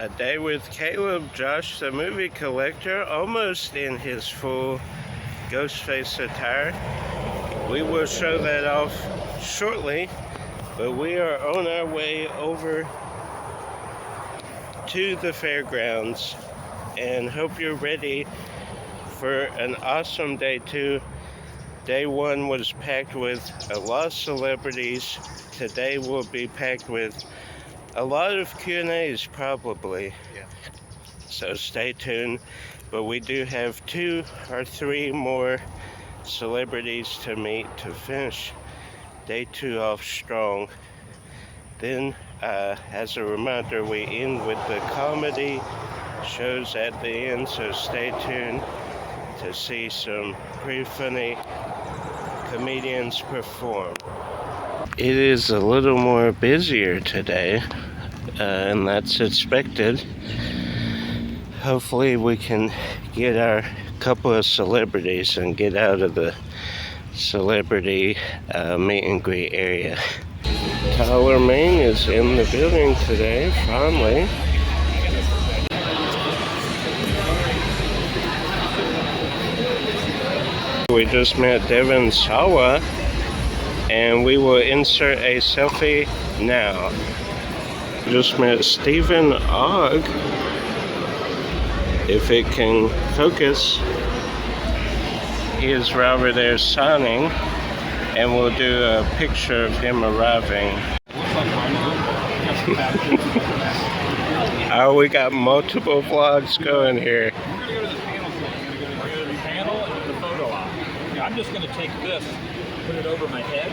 A day with Caleb, Josh the movie collector, almost in his full Ghostface attire. We will show that off shortly, but we are on our way over to the fairgrounds and hope you're ready for an awesome day 2. Day 1 was packed with a lot of celebrities. Today will be packed with a lot of Q&As probably. Yeah. So stay tuned. But we do have 2 or 3 more celebrities to meet to finish day 2 off strong. Then, as a reminder, we end with the comedy shows at the end, so stay tuned to see some pretty funny comedians perform. It is a little more busier today, and that's expected. Hopefully we can get our couple of celebrities and get out of the celebrity meet and greet area. Tyler Main is in the building today, finally. We just met Devin Sawa, and we will insert a selfie now. Just met Stephen Ogg, if it can focus. He is right over there signing, and we'll do a picture of him arriving. Oh, we got multiple vlogs going here. I'm just going to take this, put it over my head.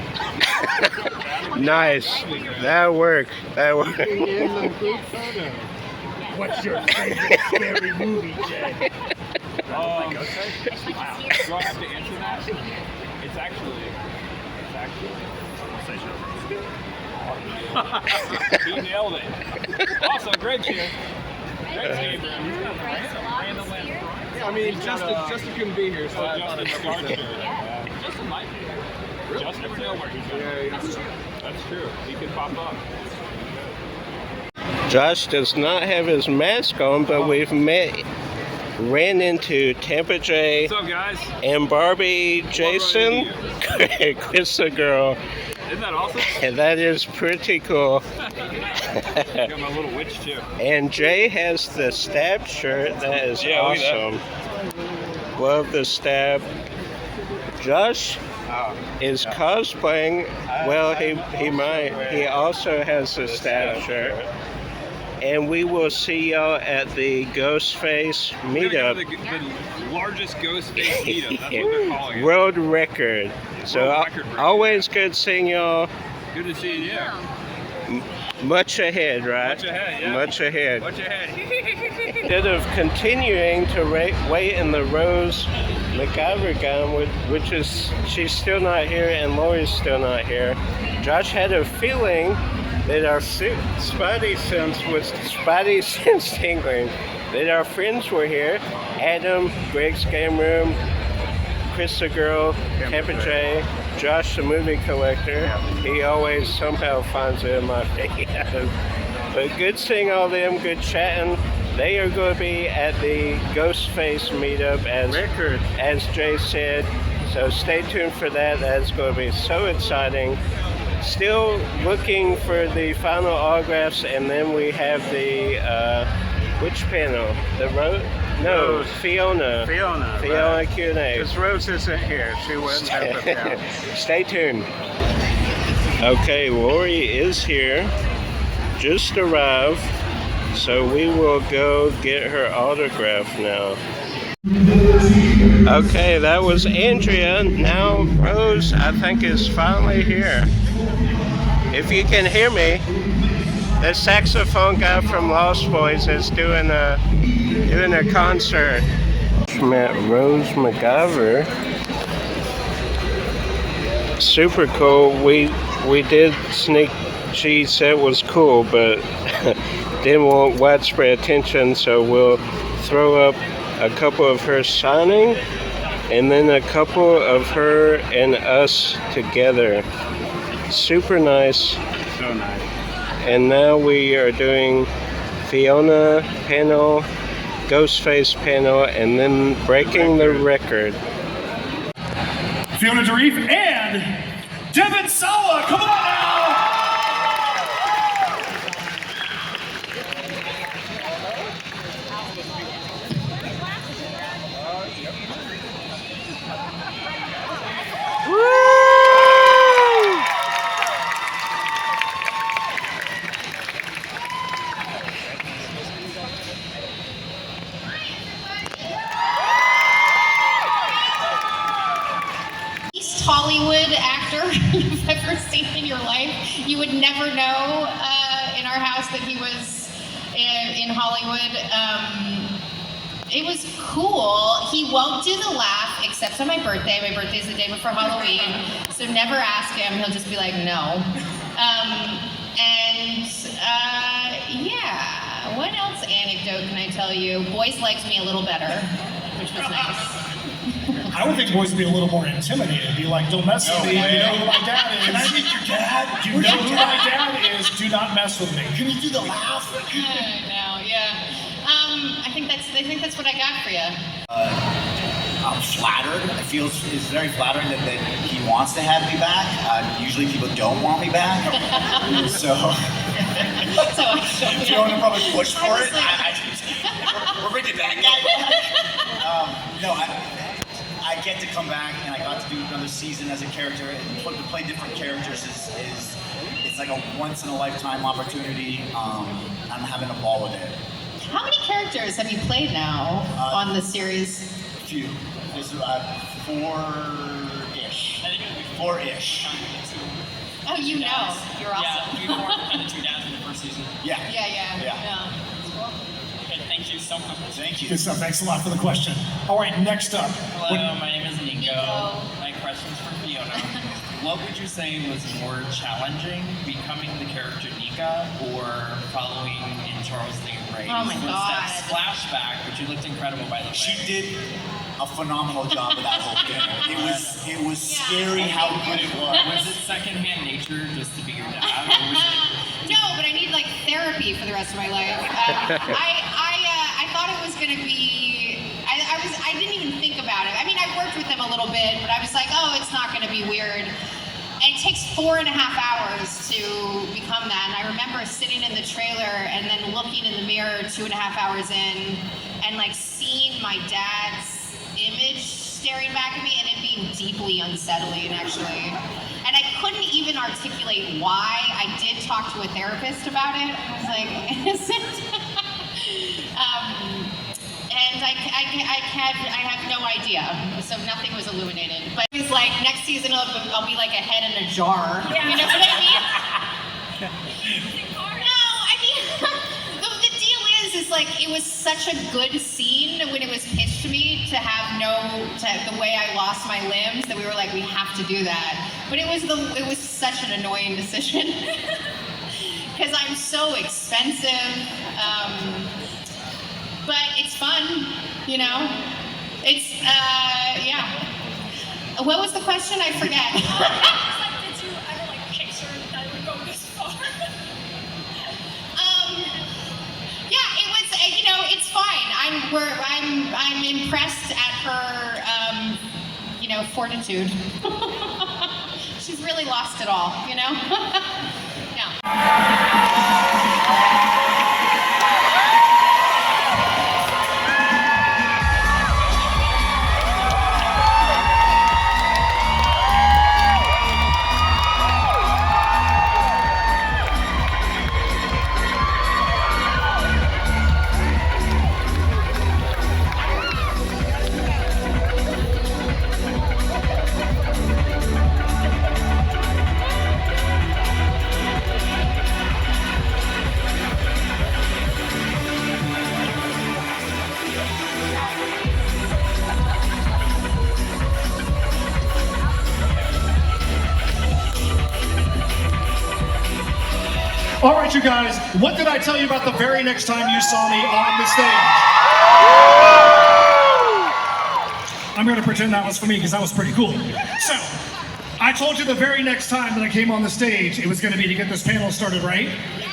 Nice. That'll work. That'll work. What's your favorite scary movie, Jay? Okay. Wow. Do I have to answer that? It's actually. He nailed it. Also, Greg's here. Greg's here. Yeah, I mean, Justin couldn't be here, so I thought Justin it started here. Justin might be here. Really? Justin never know where he's going. Yeah. That's true. He could pop up. Josh does not have his mask on, but we've ran into Tampa J. What's up, guys? And Barbie Jason, Chris the girl. Isn't that awesome? And that is pretty cool. Got my little witch too. And Jay has the stab shirt. That is awesome. Love the stab. Josh is cosplaying. Well, he might. He also has the stab shirt. And we will see y'all at the Ghostface meetup. The largest Ghostface meetup. That's what they're calling it. World record. So always good seeing y'all. Good to see you. Much ahead, right? Much ahead, yeah. Much ahead. Much ahead. Instead of continuing to wait in the Rose MacGyver gown, which is, she's still not here and Lori's still not here, Josh had a feeling that our spidey sense tingling, that our friends were here. Adam, Greg's Game Room, Chris the girl, Tampa J, Josh the movie collector. He always somehow finds it in my videos. But good seeing all them, good chatting. They are going to be at the Ghostface meetup as Jay said. So stay tuned for that. That's going to be so exciting. Still looking for the final autographs, and then we have the which panel? The Rose? No, Rose. Fiona Right. Q&A. Because Rose isn't here. She wouldn't have it down. Stay tuned. Okay, Lori is here. Just arrived. So we will go get her autograph now. Okay, that was Andrea. Now Rose, I think, is finally here. If you can hear me, the saxophone guy from Lost Boys is doing a concert. Met Rose MacGyver. Super cool. We did sneak. She said it was cool, but didn't want widespread attention, so we'll throw up a couple of her signing and then a couple of her and us together. Super nice. So nice. And now we are doing Fiona panel, Ghostface panel, and then breaking the record. Fiona Doreef and Devin Sawa. Come on now! Hollywood actor you've ever seen in your life. You would never know in our house that he was in Hollywood. It was cool. He won't do the laugh except on my birthday. My birthday is the day before Halloween, so never ask him. He'll just be like, no. Yeah, what else anecdote can I tell you? Boys liked me a little better, which was nice. I would think boys would be a little more intimidated. Be like, don't mess with me. You know who my dad is. Can I meet your dad? You know who my dad is. Do not mess with me. Can you do the laugh? I know, yeah. I think that's what I got for you. I'm flattered. I feel it's very flattering that he wants to have me back. Usually people don't want me back. So Fiona probably pushed for it. We're bringing that guy back. No, I get to come back, and I got to do another season as a character, and to play different characters is it's like a once in a lifetime opportunity. I'm having a ball with it. How many characters have you played now on the series? A few. There's four-ish. I think it would be four-ish. Oh, you know. You're awesome. Yeah, we were kind of two dads in the first season. Yeah. Yeah. Cool. Okay, thank you so much. Thank you. Good stuff. Thanks a lot for the question. All right, next up. Hello, my name is Nico. My question's for Fiona. What would you say was more challenging, becoming the character Nika or following in Charles Lee Ray's Oh my footsteps? God. Flashback, which you looked incredible by the way. She did a phenomenal job with that whole thing. It was scary how good it was. Was it secondhand nature just to be your dad, or was it? No, but I need like therapy for the rest of my life. I thought it was gonna be. I didn't even think about it. I mean, I've worked with them a little bit, but I was like, oh, it's not gonna be weird. And it takes 4.5 hours to become that. And I remember sitting in the trailer and then looking in the mirror 2.5 hours in, and like seeing my dad's image staring back at me, and it being deeply unsettling, actually. And I couldn't even articulate why. I did talk to a therapist about it. I was like, is it? And I have no idea, so nothing was illuminated. But it's like next season I'll be like a head in a jar. Yeah. You know what I mean? No, I mean the deal is like it was such a good scene when it was pitched to me to have the way I lost my limbs that we were like, we have to do that. But it was such an annoying decision because I'm so expensive. But it's fun, you know? It's, yeah. What was the question? I forget. Did you ever picture that it would go this far? Yeah, it was, it's fine. I'm impressed at her, fortitude. She's really lost it all, Yeah. All right, you guys, what did I tell you about the very next time you saw me on the stage? I'm going to pretend that was for me because that was pretty cool. So, I told you the very next time that I came on the stage, it was going to be to get this panel started, right?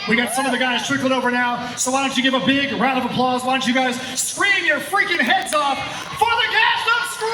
We got some of the guys trickling over now. So why don't you give a big round of applause? Why don't you guys scream your freaking heads off for the cast of Scream!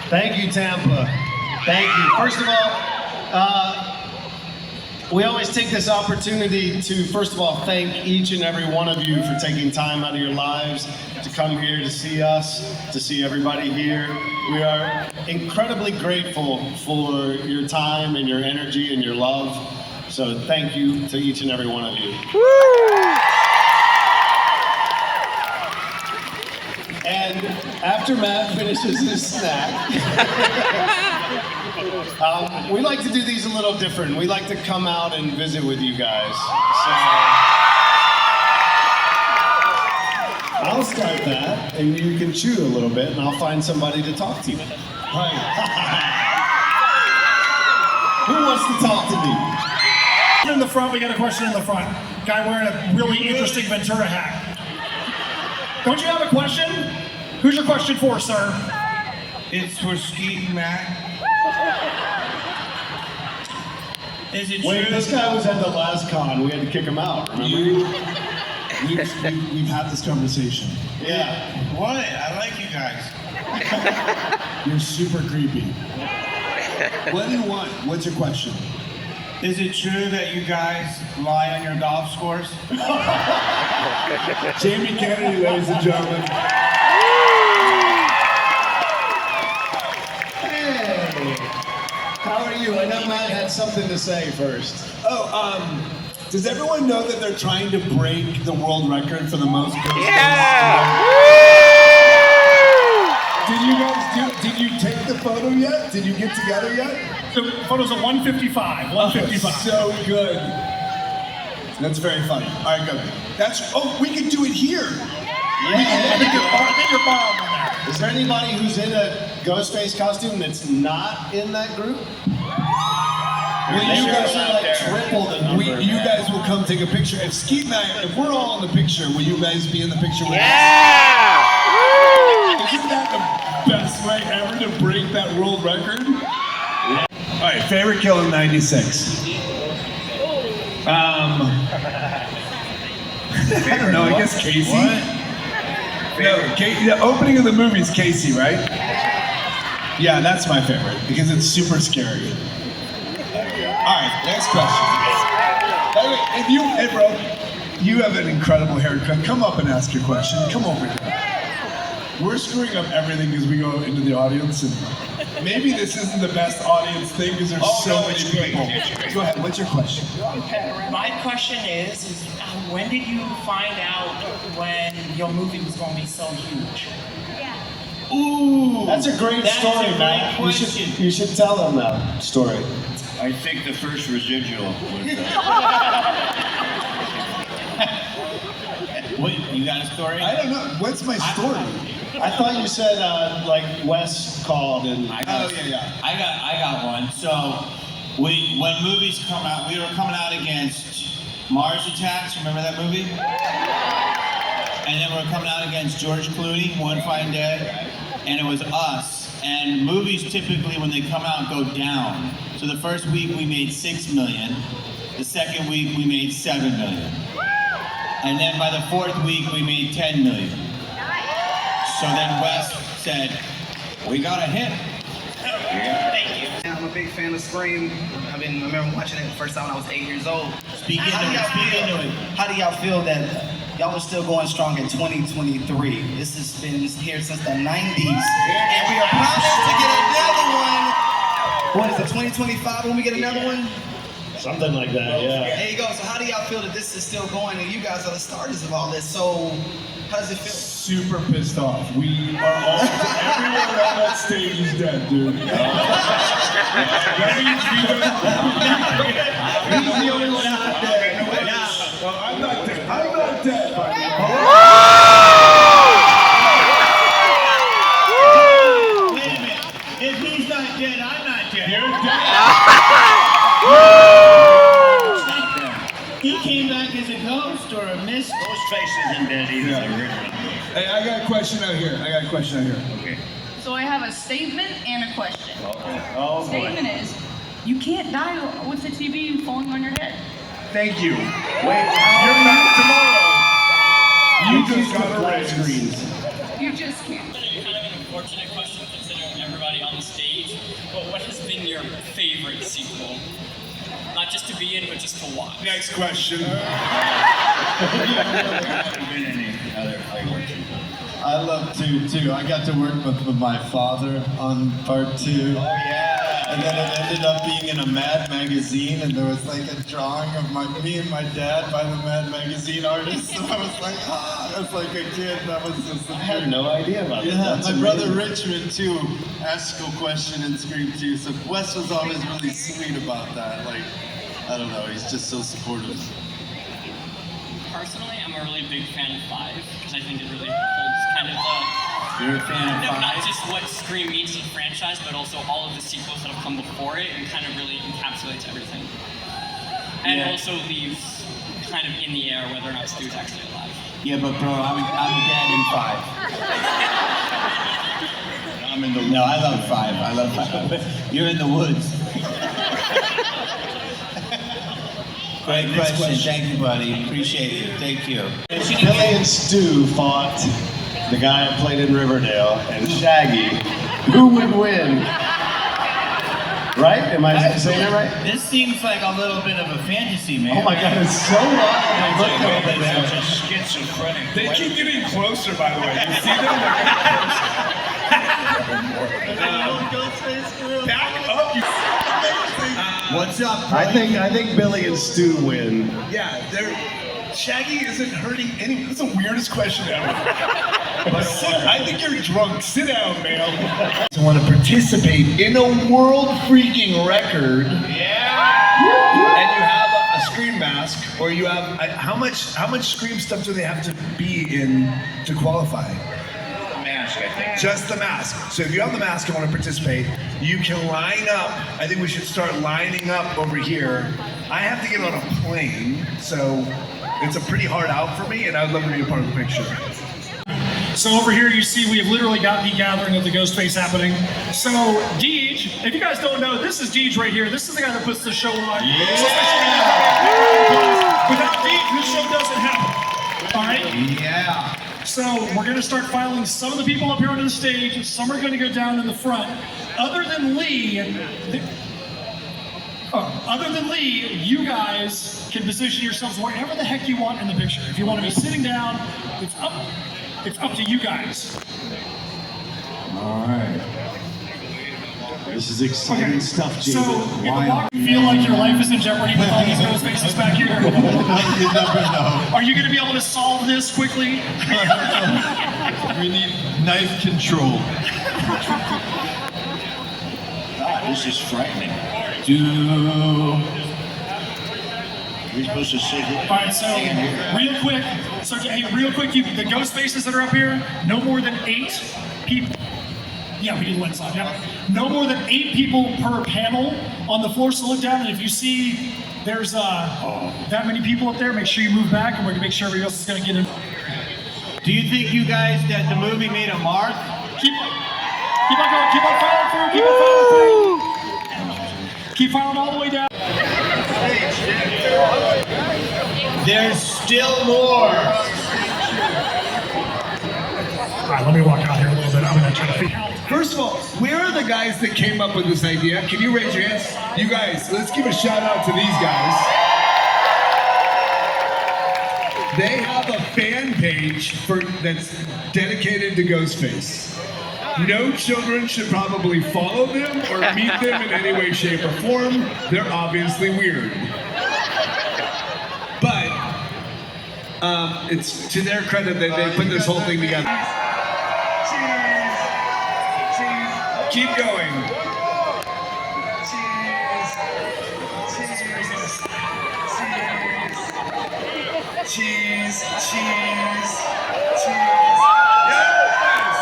Thank you, Tampa. Thank you. First of all, we always take this opportunity to, first of all, thank each and every one of you for taking time out of your lives to come here to see us, to see everybody here. We are incredibly grateful for your time and your energy and your love. So thank you to each and every one of you. And after Matt finishes his snack, we like to do these a little different. We like to come out and visit with you guys. So I'll start that, and you can chew a little bit, and I'll find somebody to talk to. Right. Who wants to talk to me? In the front, we got a question in the front. Guy wearing a really interesting Ventura hat. Don't you have a question? Who's your question for, sir? It's for Skeet and Matt. Is it Wait, true? this guy was at the last con. We had to kick him out, remember? We've had this conversation. Yeah. What? I like you guys. You're super creepy. What do you want? What's your question? Is it true that you guys lie on your golf scores? Jamie Kennedy, ladies and gentlemen. Hey, how are you? I know Matt had something to say first. Does everyone know that they're trying to break the world record for the most ghost? Yeah! Did you take the photo yet? Did you get together yet? The photo's at 155. 155. So good. That's very funny. All right, go. We could do it here. Yeah. I think you're borrowing in there. Is there anybody who's in a Ghostface costume that's not in that group? Well, you guys are like triple the number. You guys will come take a picture. If Skeet and I, if we're all in the picture, will you guys be in the picture with us? Yeah! Isn't that the best way ever to break that world record? All right, favorite kill in '96. I don't know. I guess Casey. No, the opening of the movie is Casey, right? Yeah, that's my favorite because it's super scary. All right, next question. By the way, hey bro, you have an incredible haircut. Come up and ask your question. Come over here. We're screwing up everything as we go into the audience, and maybe this isn't the best audience thing because there's so many people. Go ahead. What's your question? My question is when did you find out when your movie was going to be so huge? Ooh, that's a great story, Matt. You should tell them that story. I think the first residual was Wait, you got a story? I don't know. What's my story? I thought you said like Wes called and. I got one. So when movies come out, we were coming out against Mars Attacks. Remember that movie? And then we're coming out against George Clooney, One Fine Day, and it was us. And movies typically, when they come out, go down. So the first week we made $6 million. The second week we made $7 million. And then by the fourth week we made $10 million. So then Wes said, "We got a hit." Thank you. I'm a big fan of Scream. I remember watching it the first time when I was 8 years old. Speak into it. How do y'all feel that y'all are still going strong in 2023? This has been here since the 90s. And we are promised to get another one. What is it, 2025 when we get another one? Something like that, yeah. There you go. So how do y'all feel that this is still going and you guys are the starters of all this? So how does it feel? Super pissed off. We are all, everyone on that stage is dead, dude. He's the only one not dead. Well, I'm not dead. I'm not dead. He came back as a ghost or a mist. Ghostface isn't dead either. Hey, I got a question out here. Okay. So I have a statement and a question. Oh boy. Statement is, you can't die with the TV falling on your head. Thank you. Wait, you're not tomorrow. You just got a raise. You just can't. Kind of an unfortunate question considering everybody on the stage, but what has been your favorite sequel? Not just to be in, but just to watch. Next question. Haven't been any other favorites. I love 2 too. I got to work with my father on part 2. Oh yeah. And then it ended up being in a Mad magazine, and there was like a drawing of me and my dad by the Mad magazine artist. And I was like, that's like a kid. That was just. I had no idea about that. Yeah, my brother Richmond too asked a question in Scream 2. So Wes was always really sweet about that. Like, I don't know, he's just so supportive. Personally, I'm a really big fan of 5 because I think it really holds kind of the. You're a fan of 5? Not just what Scream means as a franchise, but also all of the sequels that have come before it, and kind of really encapsulates everything. And also leaves kind of in the air whether or not Stu's actually alive. Yeah, but bro, I'm dead in 5. I'm in the. No, I love 5. I love 5. You're in the woods. Great question. Thank you, buddy. Appreciate it. Thank you. Billy and Stu fought the guy that played in Riverdale and Shaggy. Who would win? Right? Am I saying that right? This seems like a little bit of a fantasy, man. Oh my God, it's so wild. Look over there. Schizophrenic. They keep getting closer, by the way. You see them? Back up, you. What's up? I think Billy and Stu win. Yeah, Shaggy isn't hurting any. That's the weirdest question ever. I think you're drunk. Sit down, man. I want to participate in a world freaking record. Yeah. And you have a Scream mask, or you have how much Scream stuff do they have to be in to qualify? Mask, I think. Just the mask. So if you have the mask and want to participate, you can line up. I think we should start lining up over here. I have to get on a plane, so it's a pretty hard out for me, and I'd love to be a part of the picture. So over here you see we have literally got the gathering of the Ghostface happening. So Deej, if you guys don't know, this is Deej right here. This is the guy that puts the show on. Yeah. So without Deej, this show doesn't happen. All right? Yeah. So we're going to start filing some of the people up here onto the stage. Some are going to go down in the front. Other than Lee, you guys can position yourselves wherever the heck you want in the picture. If you want to be sitting down, it's up to you guys. All right. This is exciting stuff, Jason. So, you feel like your life is in jeopardy with all these ghost faces back here? You never know. Are you going to be able to solve this quickly? We need knife control. God, this is frightening. We're supposed to sit here. All right, so real quick, the ghost faces that are up here, no more than 8 people. Yeah, we did one slide. Yeah. No more than 8 people per panel on the floor. So look down, and if you see there's that many people up there, make sure you move back, and we're gonna make sure everybody else is gonna get in. Do you think you guys that the movie made a mark? Keep on going. Keep on filing through. Keep on filing through. Keep filing all the way down. There's still more. All right, let me walk out here a little bit. I'm gonna try to figure out. First of all, where are the guys that came up with this idea? Can you raise your hands? You guys, let's give a shout out to these guys. They have a fan page that's dedicated to Ghostface. No children should probably follow them or meet them in any way, shape, or form. They're obviously weird. But it's to their credit that they put this whole thing together. Keep going. Cheese, cheese, cheese. Yes!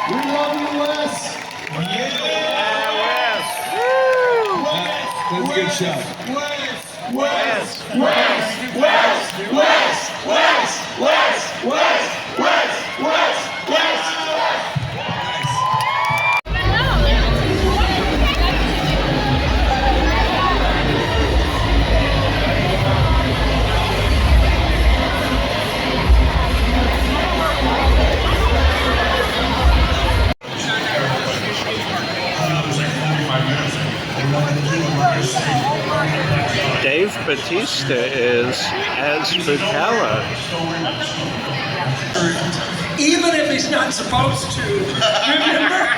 We love you, Wes. Wes. Wes. That's a good show. Dave Bautista is as Spookala. Even if he's not supposed to. Remember?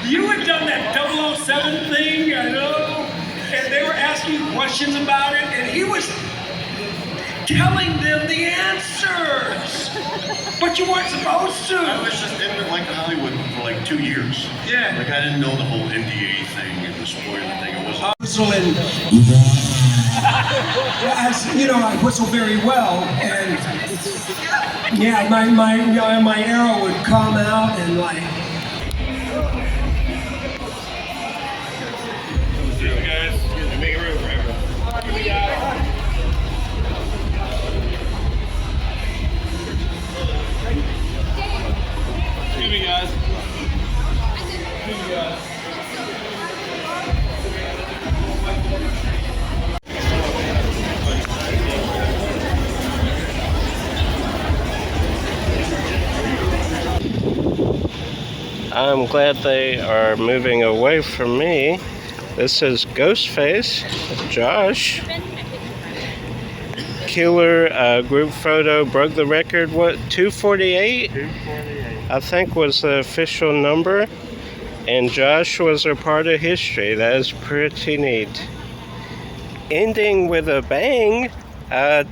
You had done that 007 thing, I know, and they were asking questions about it, and he was telling them the answers. But you weren't supposed to. I was just in like Hollywood for like 2 years. Yeah. Like I didn't know the whole NDA thing and the spoiler thing. It wasn't. As you know, I whistle very well, and yeah, my arrow would come out and like. See you guys. Make a room for everyone. Excuse me, guys. Excuse me, guys. I'm glad they are moving away from me. This is Ghostface, Josh. Killer group photo broke the record, what, 248? 248. I think was the official number. And Josh was a part of history. That is pretty neat. Ending with a bang.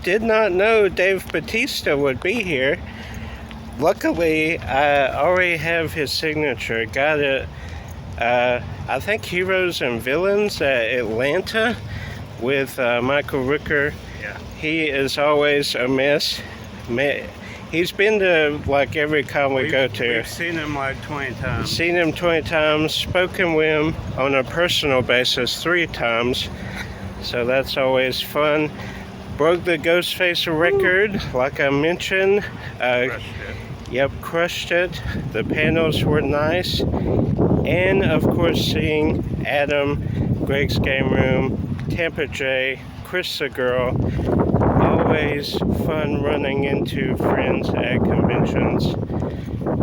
Did not know Dave Bautista would be here. Luckily, I already have his signature. Got it, I think Heroes and Villains at Atlanta with Michael Rooker. Yeah. He is always a mess. He's been to like every con we go to. We've seen him like 20 times. Seen him 20 times, spoken with him on a personal basis 3 times. So that's always fun. Broke the Ghostface record, like I mentioned. Yep, crushed it. The panels were nice. And of course seeing Adam, Greg's Game Room, Tampa J, Chris the Girl. Always fun running into friends at conventions.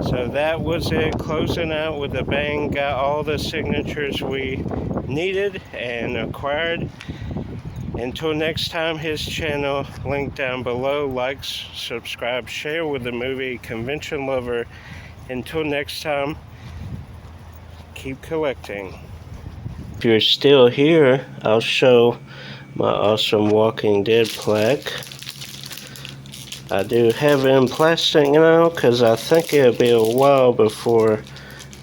So that was it, closing out with a bang. Got all the signatures we needed and acquired. Until next time, his channel, link down below. Like, subscribe, share with the movie Convention Lover. Until next time, keep collecting. If you're still here, I'll show my awesome Walking Dead plaque. I do have it in plastic now because I think it'll be a while before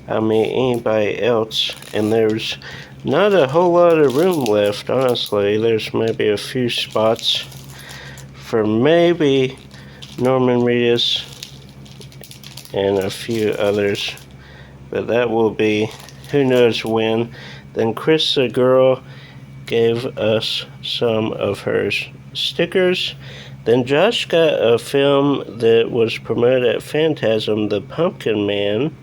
I meet anybody else. And there's not a whole lot of room left, honestly. There's maybe a few spots for maybe Norman Reedus and a few others. But that will be who knows when. Then Chris the Girl gave us some of her stickers. Then Josh got a film that was promoted at Phantasm, The Pumpkin Man.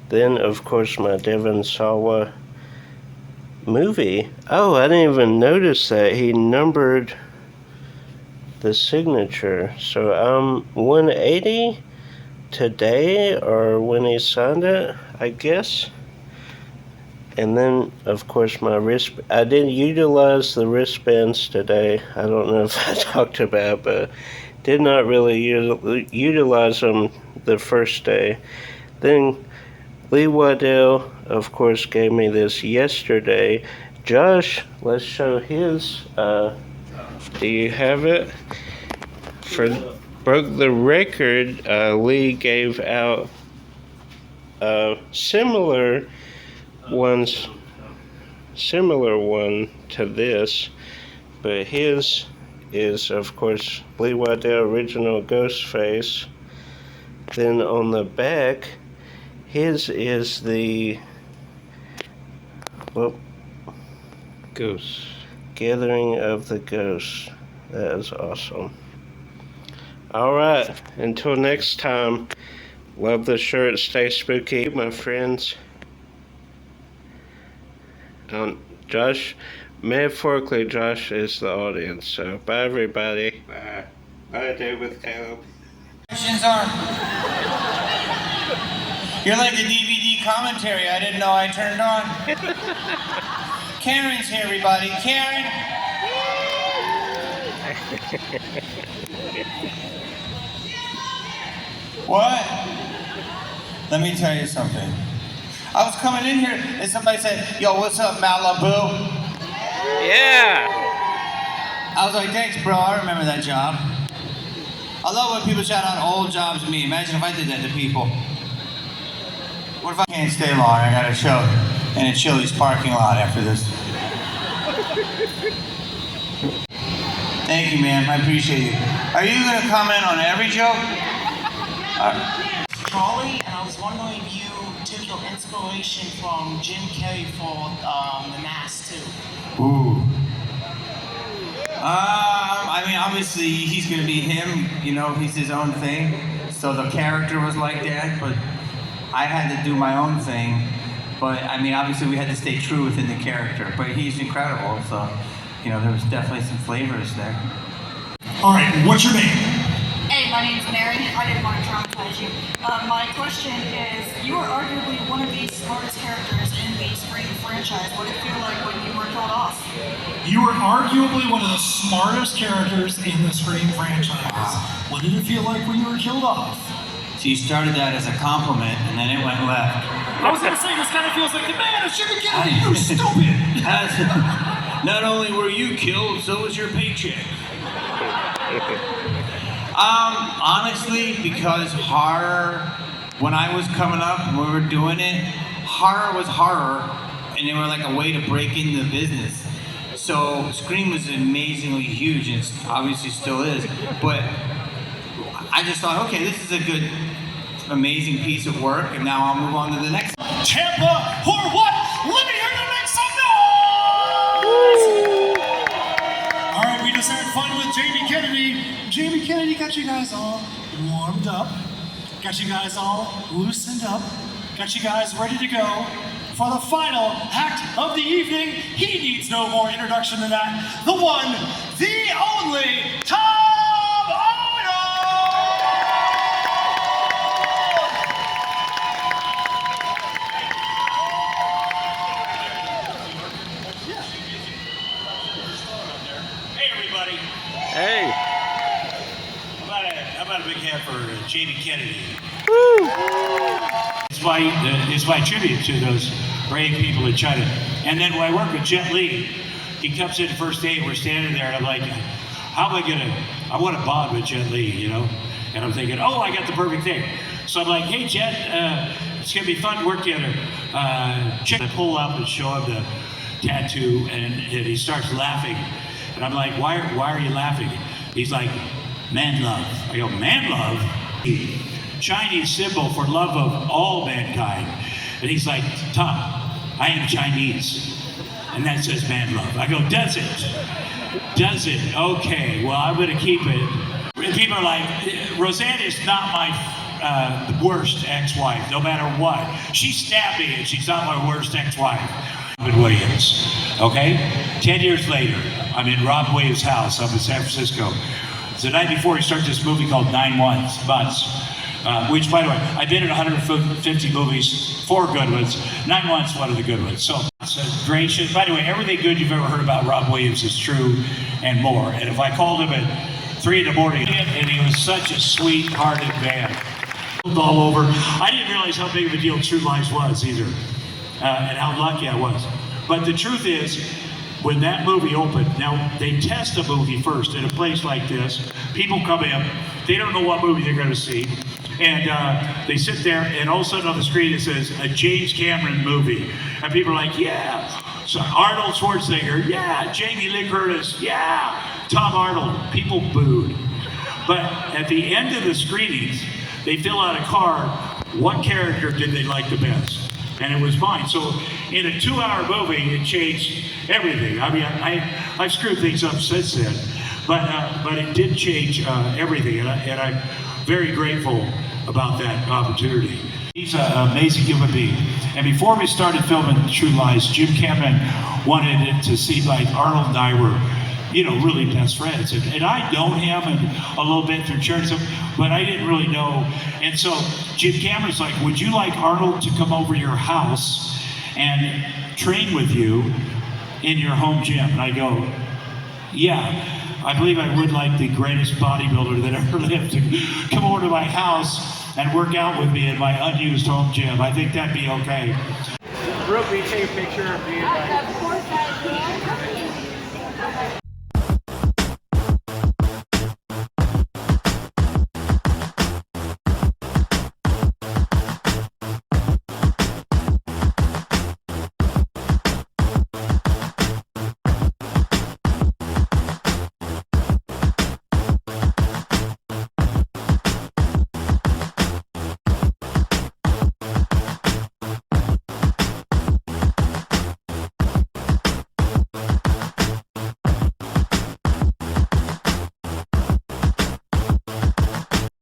Then, of course, my Devon Sawa movie. Oh, I didn't even notice that he numbered the signature. So I'm 180 today, or when he signed it, I guess. And then, of course, my wrist. I didn't utilize the wristbands today. I don't know if I talked about it, but did not really utilize them the first day. Then Lee Waddell, of course, gave me this yesterday. Josh, let's show his. Do you have it? Broke the record. Lee gave out similar one to this, but his is, of course, Lee Waddell original Ghostface. Then on the back, His is the, well, Ghosts. Gathering of the Ghosts. That is awesome. Alright, until next time, love the shirt, stay spooky, my friends. Josh, metaphorically, Josh is the audience, so bye everybody. Bye. Bye, Dave with Caleb. Questions are. You're like the DVD commentary I didn't know I turned on. Karen's here, everybody. Karen! What? Let me tell you something. I was coming in here and somebody said, yo, what's up, Malibu? Yeah! I was like, thanks, bro. I remember that job. I love when people shout out old jobs to me. Imagine if I did that to people. What if I can't stay long? I got a show in a Chili's parking lot after this. Thank you, man. I appreciate you. Are you going to comment on every joke? Charlie, and I was wondering if you took your inspiration from Jim Carrey for The Mask too. Ooh. I mean, obviously he's gonna be him. You know, he's his own thing. So the character was like that, but I had to do my own thing. But I mean, obviously we had to stay true within the character. But he's incredible. So, you know, there was definitely some flavors there. All right, what's your name? Hey, my name's Mary. I didn't want to traumatize you. My question is, you are arguably one of the smartest characters in the Scream franchise. What did it feel like when you were killed off? You were arguably one of the smartest characters in the Scream franchise. What did it feel like when you were killed off? So you started that as a compliment, and then it went left. I was going to say, this kind of feels like the man of Jimmy Kennedy, you stupid! Not only were you killed, so was your paycheck. Honestly, because horror, when I was coming up and we were doing it, horror was horror, and they were like a way to break into the business. So Scream was amazingly huge, and it obviously still is, but I just thought, okay, this is a good, amazing piece of work, and now I'll move on to the next. Tampa, or what? Let me hear you make some noise! All right, we just had fun with Jamie Kennedy. Jamie Kennedy got you guys all warmed up, got you guys all loosened up, got you guys ready to go for the final act of the evening. He needs no more introduction than that. The one, the only, Tom Arnold! Hey, everybody. Hey. How about a big hand for Jamie Kennedy? Woo! It's my tribute to those brave people in China. And then when I work with Jet Li, he comes in the first day and we're standing there and I'm like, how am I want to bond with Jet Li, you know? And I'm thinking, oh, I got the perfect thing. So I'm like, hey, Jet, it's going to be fun to work together. Check. I pull up and show him the tattoo and he starts laughing. And I'm like, why are you laughing? He's like, man love. I go, man love? Chinese symbol for love of all mankind. And he's like, Tom, I am Chinese. And that says man love. I go, does it? Does it? Okay, well, I'm going to keep it. And people are like, Roseanne is not my worst ex-wife, no matter what. She stabbed me and she's not my worst ex-wife. Williams, okay? 10 years later, I'm in Rob Williams' house up in San Francisco. It's the night before he starts this movie called 9 Months, which, by the way, I've been in 150 movies, 4 good ones. 9 Months, one of the good ones. So it's a great shit. By the way, everything good you've ever heard about Rob Williams is true and more. And if I called him at 3 in the morning, and he was such a sweet-hearted man. All over. I didn't realize how big of a deal True Lies was either. And how lucky I was. But the truth is, when that movie opened, now they test a movie first in a place like this. People come in, they don't know what movie they're going to see, and they sit there, and all of a sudden on the screen it says a James Cameron movie, and people are like, yeah. So Arnold Schwarzenegger, yeah. Jamie Lee Curtis, yeah. Tom Arnold, people booed. But at the end of the screenings, they fill out a card what character did they like the best? And it was mine. So in a 2-hour movie, it changed everything. I mean, I've screwed things up since then, but it did change everything, and I'm very grateful about that opportunity. He's an amazing human being. And before we started filming True Lies, Jim Cameron wanted it to seem like Arnold and I were, you know, really best friends. And I'd known him and a little bit through church, but I didn't really know. And so Jim Cameron's like, would you like Arnold to come over your house and train with you in your home gym? And I go, yeah. I believe I would like the greatest bodybuilder that ever lived to come over to my house and work out with me in my unused home gym. I think that'd be okay. Brooke, we take a picture of you. Of course I will.